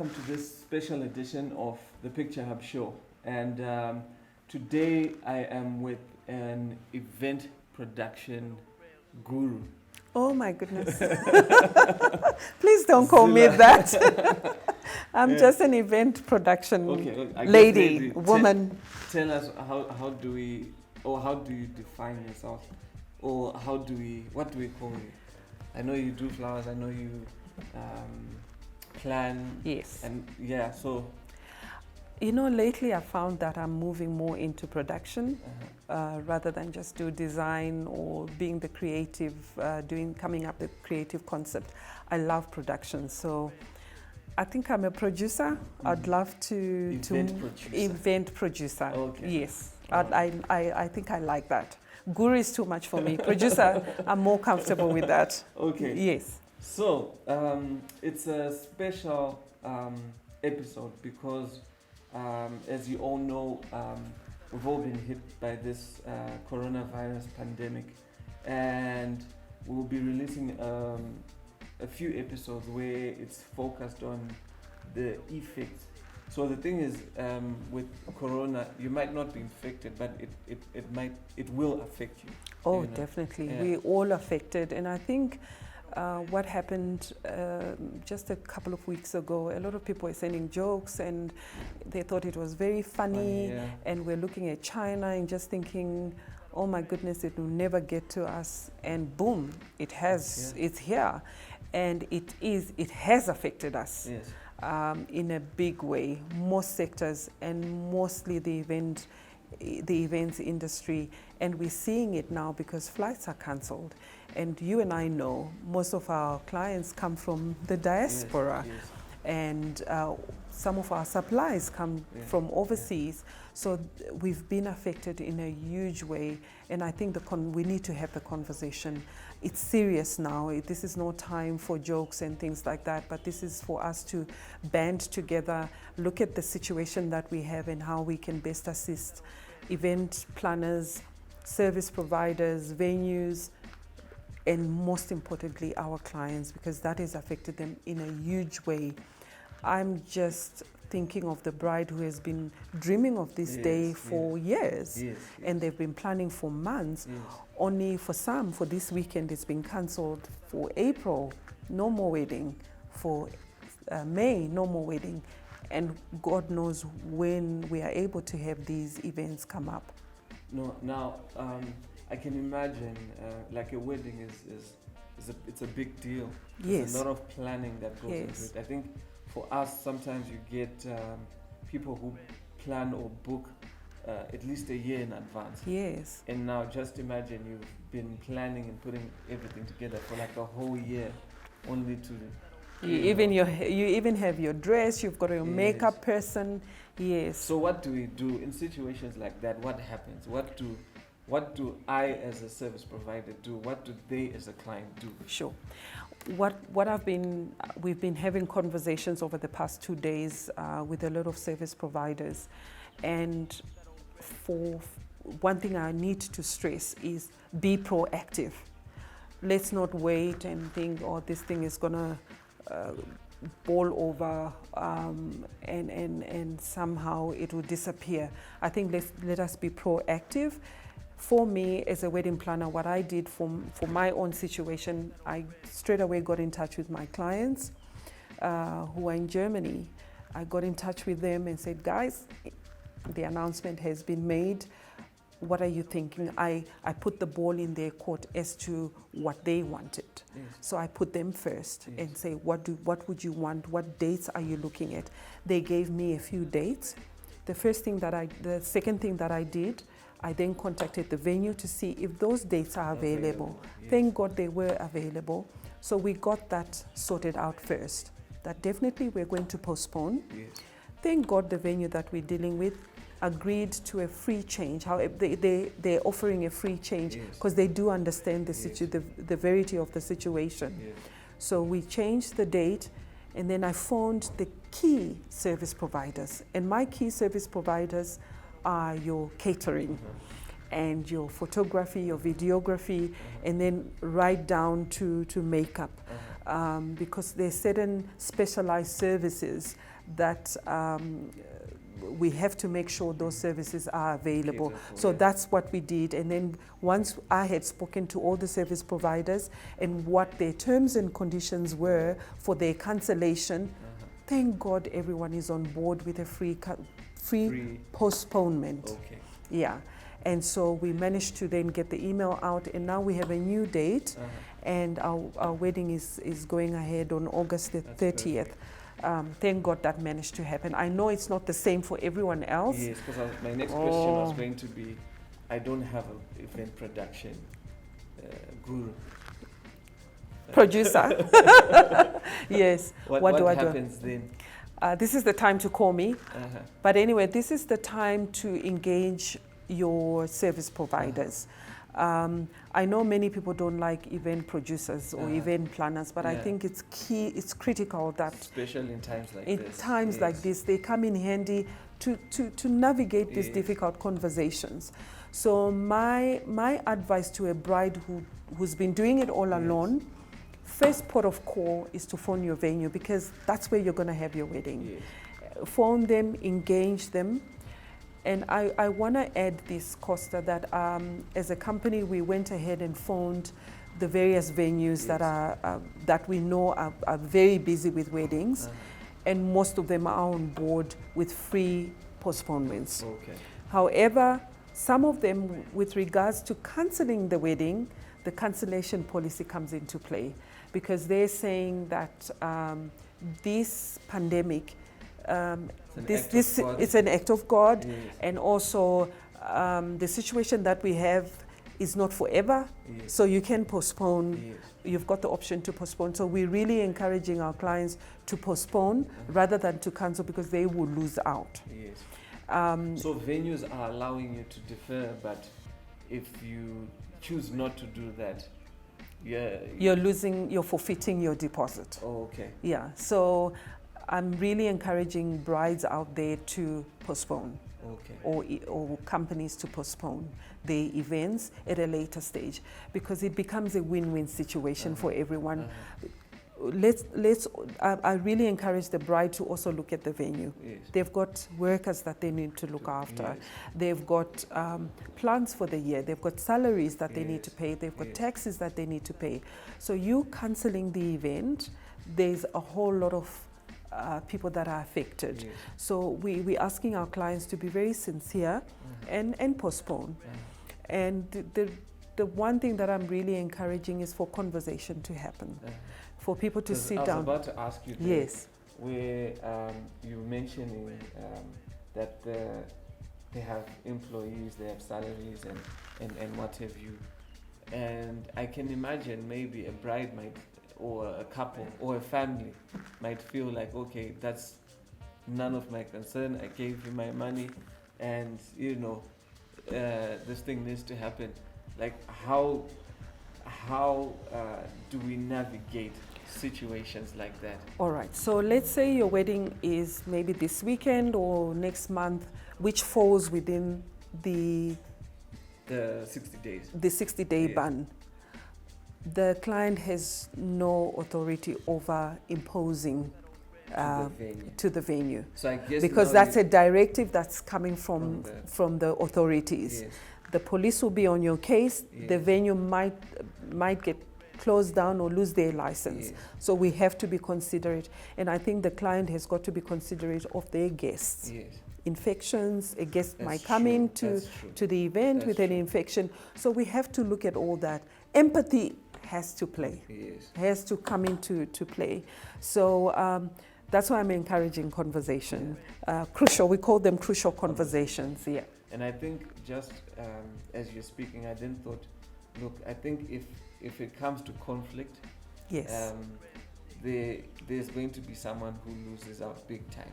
welcome to this special edition of the Picturehub Show. And today I am with an event production guru. Oh my goodness. Please don't call me that. I'm just an event production lady, woman. Tell us how do you define yourself? Or what do we call you? I know you do flowers, I know you plan. Yes. And yeah, so. You know, lately I found that I'm moving more into production rather than just do design or being the creative, coming up with creative concept. I love production, so I think I'm a producer. I'd love to event producer. Okay. Yes, I think I like that. Guru is too much for me. Producer, I'm more comfortable with that. Okay. Yes. So it's a special episode because, as you all know, we've all been hit by this coronavirus pandemic, and we'll be releasing a few episodes where it's focused on the effects. So the thing is, with corona, you might not be infected, but it will affect you. Oh, you know? Definitely. Yeah. We're all affected, and I think what happened just a couple of weeks ago, a lot of people were sending jokes and they thought it was very funny, yeah. And we're looking at China and just thinking, oh my goodness, it will never get to us, and boom, it has. It's here, and it has affected us. Yes. In a big way, most sectors, and mostly the events industry, and we're seeing it now because flights are cancelled. And you and I know most of our clients come from the diaspora. Yes. And some of our supplies come from overseas. So we've been affected in a huge way, and I think we need to have the conversation. It's serious now. This is no time for jokes and things like that, but this is for us to band together, look at the situation that we have and how we can best assist event planners, service providers, venues, and most importantly, our clients, because that has affected them in a huge way. I'm just thinking of the bride who has been dreaming of this day for years, and they've been planning for months. Only for some, for this weekend, it's been cancelled. For April, no more wedding. For May, no more wedding. And God knows when we are able to have these events come up. No, now I can imagine like a wedding it's a big deal. There's a lot of planning that goes into it. I think for us, sometimes you get people who plan or book at least a year in advance. Yes. And now just imagine you've been planning and putting everything together for like a whole year, only to you even have your dress. You've got your makeup person. Yes. So what do we do in situations like that? What happens? What do I as a service provider do? What do they as a client do? Sure. We've been having conversations over the past 2 days with a lot of service providers, and for one thing I need to stress is be proactive. Let's not wait and think, oh, this thing is gonna boil over and somehow it will disappear. I think let us be proactive. For me, as a wedding planner, what I did for my own situation, I straight away got in touch with my clients who are in Germany. I got in touch with them and said, guys, the announcement has been made. What are you thinking? I put the ball in their court as to what they wanted. Yes. So I put them first and say, what would you want? What dates are you looking at? They gave me a few dates. The second thing that I did, I then contacted the venue to see if those dates are available. Thank God they were available. So we got that sorted out first. That definitely we're going to postpone. Yes. Thank God the venue that we're dealing with agreed to a free change. However, they're offering a free change because they do understand the verity of the situation. Yes. So we changed the date, and then I phoned the key service providers. And my key service providers are your catering. and your photography, your videography, and then right down to makeup. Because there's certain specialized services that we have to make sure those services are available. So that's what we did. And then once I had spoken to all the service providers and what their terms and conditions were for their cancellation, thank God everyone is on board with a free postponement. Okay. Yeah. And so we managed to then get the email out, and now we have a new date, and our wedding is going ahead on August the 30th. Thank God that managed to happen. I know it's not the same for everyone else. Yes, because my next question was going to be, I don't have an event production guru. Producer. Yes. What do I happens then? This is the time to call me. But anyway, this is the time to engage your service providers. I know many people don't like event producers or event planners, but I think it's key, it's critical that especially in times like this. In times like this, they come in handy to navigate these difficult conversations. So my advice to a bride who's been doing it all alone, first port of call is to phone your venue, because that's where you're going to have your wedding. Phone them, engage them. And I want to add this, Costa, that as a company, we went ahead and phoned the various venues that we know are very busy with weddings, and most of them are on board with free postponements. However, some of them, with regards to cancelling the wedding, the cancellation policy comes into play, because they're saying that this pandemic, it's an act of God, and also the situation that we have is not forever, so you can postpone. You've got the option to postpone. So we're really encouraging our clients to postpone rather than to cancel, because they will lose out. So venues are allowing you to defer, but if you choose not to do that, you're forfeiting your deposit. Yeah. So I'm really encouraging brides out there to postpone, or companies to postpone their events at a later stage, because it becomes a win-win situation for everyone. I really encourage the bride to also look at the venue. They've got workers that they need to look after. They've got plans for the year. They've got salaries that they need to pay. They've got taxes that they need to pay. So you cancelling the event, there's a whole lot of people that are affected. So we're asking our clients to be very sincere and postpone. And the one thing that I'm really encouraging is for conversation to happen, for people to sit down. I was about to ask you this, where you mentioning that they have employees, they have salaries and what have you. And I can imagine maybe a bride might, or a couple or a family might feel like, okay, that's none of my concern. I gave you my money, and this thing needs to happen. Like, how do we navigate situations like that? All right. So let's say your wedding is maybe this weekend or next month, which falls within the 60 days. The 60-day ban. The client has no authority over imposing to the venue. So I guess because that's a directive that's coming from the authorities. The police will be on your case. The venue might get closed down or lose their license. So we have to be considerate, and I think the client has got to be considerate of their guests. Infections, a guest might come into the event with an infection. So we have to look at all that. Empathy has to play, has to come into play. So that's why I'm encouraging conversation. Crucial, we call them crucial conversations, And I think just as you're speaking, I then thought, look, I think if it comes to conflict, there's going to be someone who loses out big time.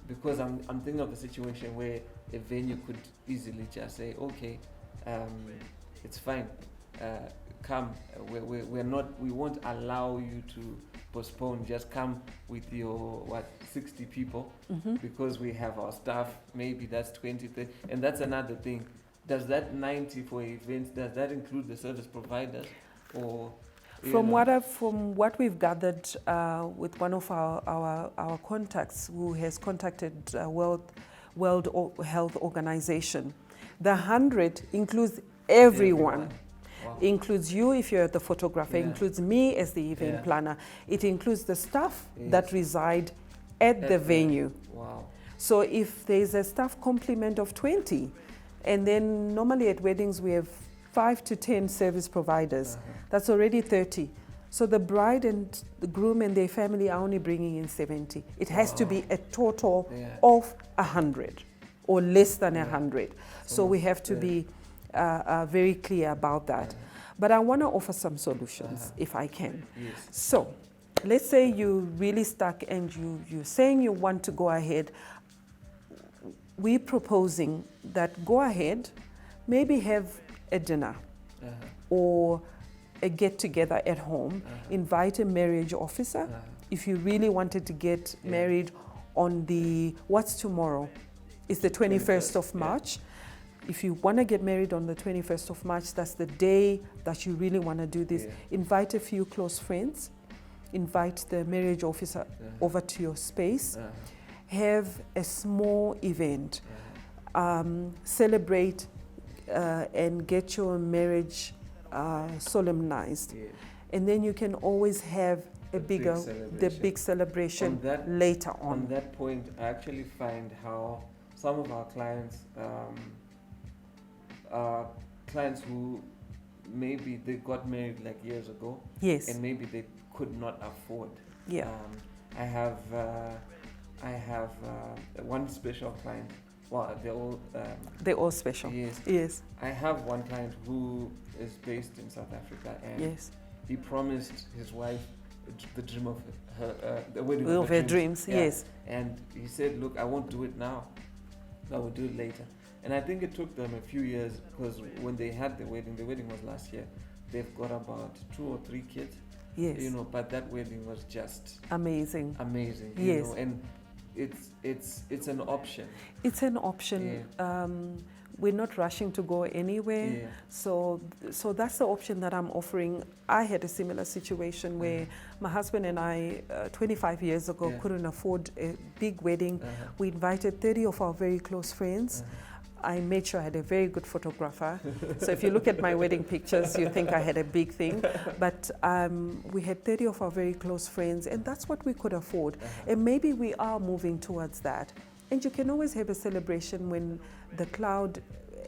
Because I'm thinking of a situation where a venue could easily just say, okay, it's fine. Come, we won't allow you to postpone. Just come with your 60 people, because we have our staff. Maybe that's 20, 30, and that's another thing. does that 90 for events, does that include the service providers? Or From what we've gathered with one of our contacts who has contacted World Health Organization, the 100 includes everyone. Wow. Includes you if you're the photographer, includes me as the event planner. It includes the staff that reside at the venue. Wow. So if there's a staff complement of 20, and then normally at weddings we have 5 to 10 service providers, that's already 30. So the bride and the groom and their family are only bringing in 70. It has to be a total of 100 or less than 100. So we have to be very clear about that. But I want to offer some solutions if I can. Yes. So let's say you're really stuck and you're saying you want to go ahead. We're proposing that go ahead, maybe have a dinner or a get-together at home, invite a marriage officer. If you really wanted to get married on what's tomorrow? It's the 21st of March. If you want to get married on the 21st of March, that's the day that you really want to do this. Invite a few close friends, invite the marriage officer over to your space, have a small event, celebrate and get your marriage solemnized. And then you can always have the big celebration later on. On that point, I actually find how some of our clients, clients who maybe they got married like years ago, and maybe they could not afford. I have one special client. Well, they're all special. Yes. I have one client who is based in South Africa, and he promised his wife the dream of the wedding of her dreams. Yes. And he said, "Look, I won't do it now. I will do it later." And I think it took them a few years, because when they had the wedding was last year. They've got about 2 or 3 kids. Yes. You know, but that wedding was just amazing. You know, and it's an option. It's an option. We're not rushing to go anywhere. So that's the option that I'm offering. I had a similar situation where my husband and I, 25 years ago, couldn't afford a big wedding. We invited 30 of our very close friends. I made sure I had a very good photographer. So if you look at my wedding pictures, you think I had a big thing. But we had 30 of our very close friends, and that's what we could afford. And maybe we are moving towards that. And you can always have a celebration when the cloud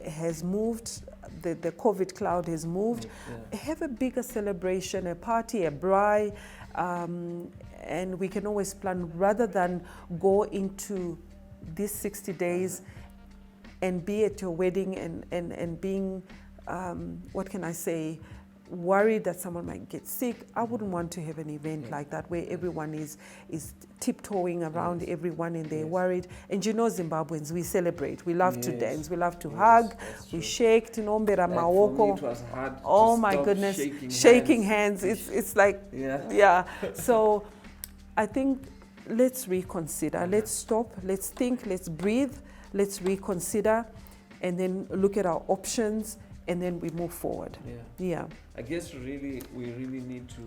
has moved, the COVID cloud has moved. Have a bigger celebration, a party, a braai, and we can always plan rather than go into these 60 days and be at your wedding and being, what can I say, worried that someone might get sick. I wouldn't want to have an event like that where everyone is tiptoeing around everyone and they're worried. And you know, Zimbabweans, we celebrate. We love to dance. We love to hug. We shake. Tinombera maoko. It was hard oh my goodness, shaking hands. It's like So I think let's reconsider. Let's stop. Let's think. Let's breathe. Let's reconsider, and then look at our options, and then we move forward. I guess we really need to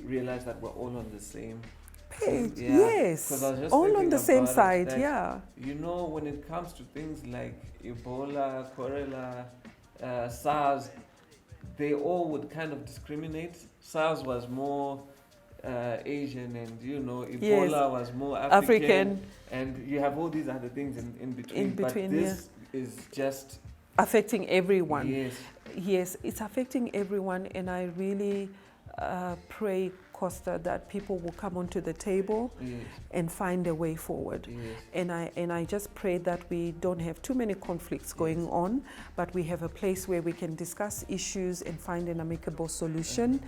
realize that we're all on the same page. Yes, all on the same side. You know, when it comes to things like Ebola, cholera, SARS, they all would kind of discriminate. SARS was more Asian, and you know, Ebola was more African, and you have all these other things in between. But this is just affecting everyone. Yes, it's affecting everyone, and I really pray, Costa, that people will come onto the table and find a way forward. And I just pray that we don't have too many conflicts going on, but we have a place where we can discuss issues and find an amicable solution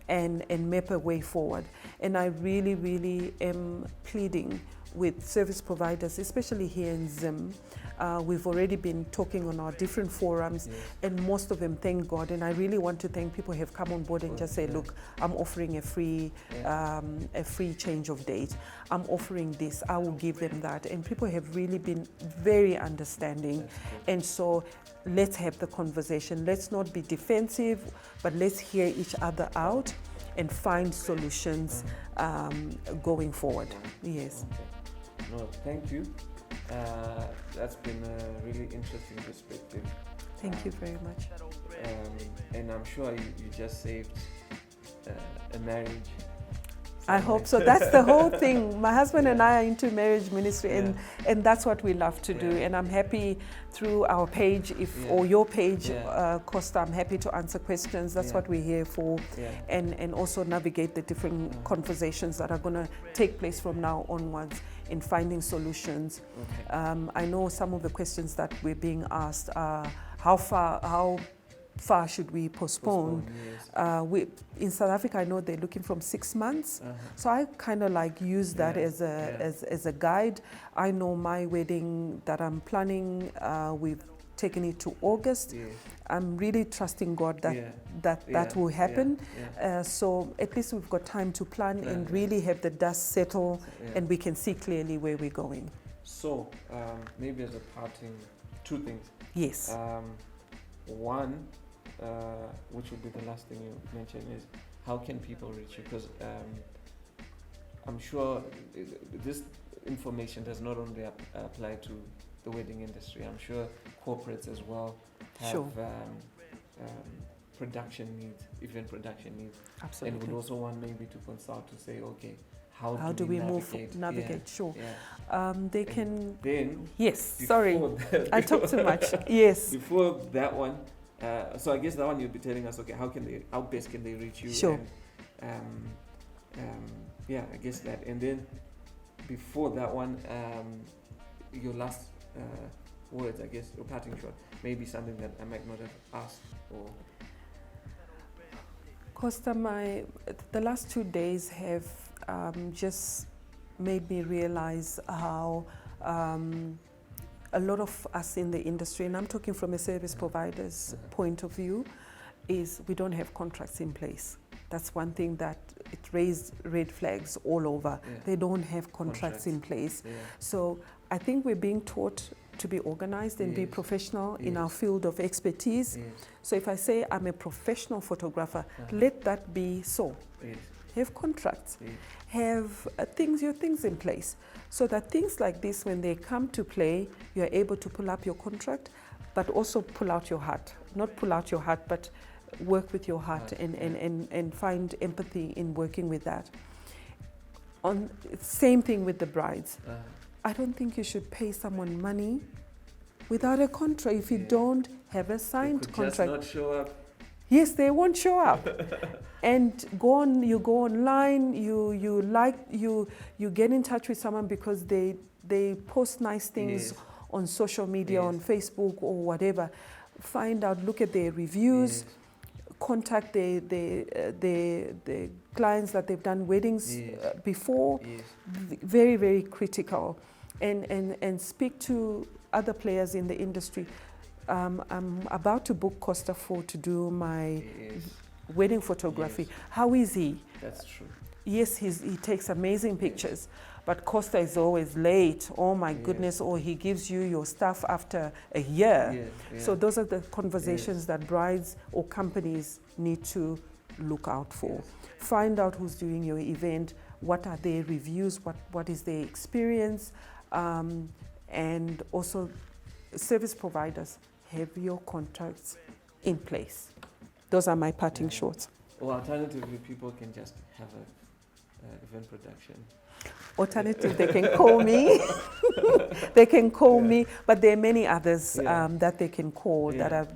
and map a way forward. And I really, really am pleading with service providers, especially here in Zim. We've already been talking on our different forums, and most of them, thank God, and I really want to thank people who have come on board and just say, look, I'm offering a free a free change of date. I'm offering this, I will give them that. And people have really been very understanding. And so let's have the conversation. Let's not be defensive, but let's hear each other out and find solutions going forward. Yes. Okay. No, thank you. That's been a really interesting perspective. Thank you very much. And I'm sure you just saved a marriage. I hope so. That's the whole thing. My husband and I are into marriage ministry, and that's what we love to do. And I'm happy through our page, or your page, Costa, I'm happy to answer questions. That's what we're here for, and also navigate the different conversations that are going to take place from now onwards in finding solutions. Okay. I know some of the questions that we're being asked are how far should we postpone? Yes. In South Africa, I know they're looking from 6 months. So I kind of like use that as a guide. I know my wedding that I'm planning, we've taken it to August. Yes. I'm really trusting God that will happen. So at least we've got time to plan and really have the dust settle and we can see clearly where we're going. So maybe as a parting, 2 things. Yes. One, which would be the last thing you mentioned, is how can people reach you? Because I'm sure this information does not only apply to the wedding industry. I'm sure corporates as well have production needs, event production needs. Absolutely. And would also want maybe to consult to say, okay, how do we navigate? Navigate? Sure. They can. Then. Yes. Sorry, I talk too much. Yes. Before that one. So I guess that one you'll be telling us, okay, how best can they reach you? Sure. And, I guess that. And then before that one, your last words, I guess, your parting shot, maybe something that I might not have asked or. Costa, the last 2 days have just made me realize how a lot of us in the industry, and I'm talking from a service provider's point of view, is we don't have contracts in place. That's one thing that it raised red flags all over. They don't have contracts in place. So I think we're being taught to be organized and be professional in our field of expertise. So if I say I'm a professional photographer, let that be so. Have contracts, have your things in place, so that things like this, when they come to play, you're able to pull up your contract, but also pull out your heart. Not pull out your heart, but work with your heart and find empathy in working with that. Same thing with the brides. I don't think you should pay someone money without a contract if you don't have a signed contract. Just not show up. Yes, they won't show up. And you go online, you get in touch with someone because they post nice things on social media, on Facebook or whatever. Find out, look at their reviews, contact the clients that they've done weddings before. Very, very critical. And speak to other players in the industry. I'm about to book Costa to do my wedding photography. How is he? That's true. Yes, he takes amazing pictures, but Costa is always late. Oh my goodness, or he gives you your stuff after a year. So those are the conversations that brides or companies need to look out for. Find out who's doing your event, what are their reviews, what is their experience, and also service providers, have your contracts in place. Those are my parting shots. Or alternatively, people can just have an event production. Alternative, they can call me. They can call me, but there are many others that they can call that are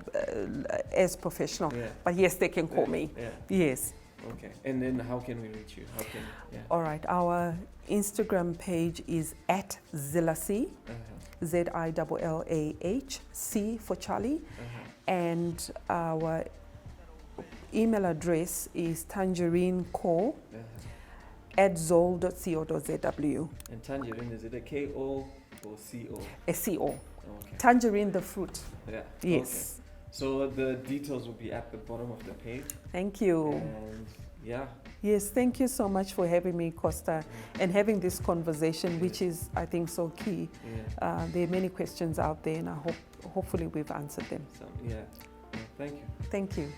as professional. But yes, they can call me. Yes. Okay. And then how can we reach you? All right. Our Instagram page is @ZillahC. ZILLAH, for Charlie. And our email address is tangerineco @zol.co.zw. And Tangerine, is it a K-O or C-O? A C-O. Okay. Tangerine, the fruit. Yes. Okay. So the details will be at the bottom of the page. Thank you. And Yes, thank you so much for having me, Costa, and having this conversation, which is, I think, so key. Yeah. There are many questions out there, and hopefully we've answered them. So, yeah. Thank you. Thank you.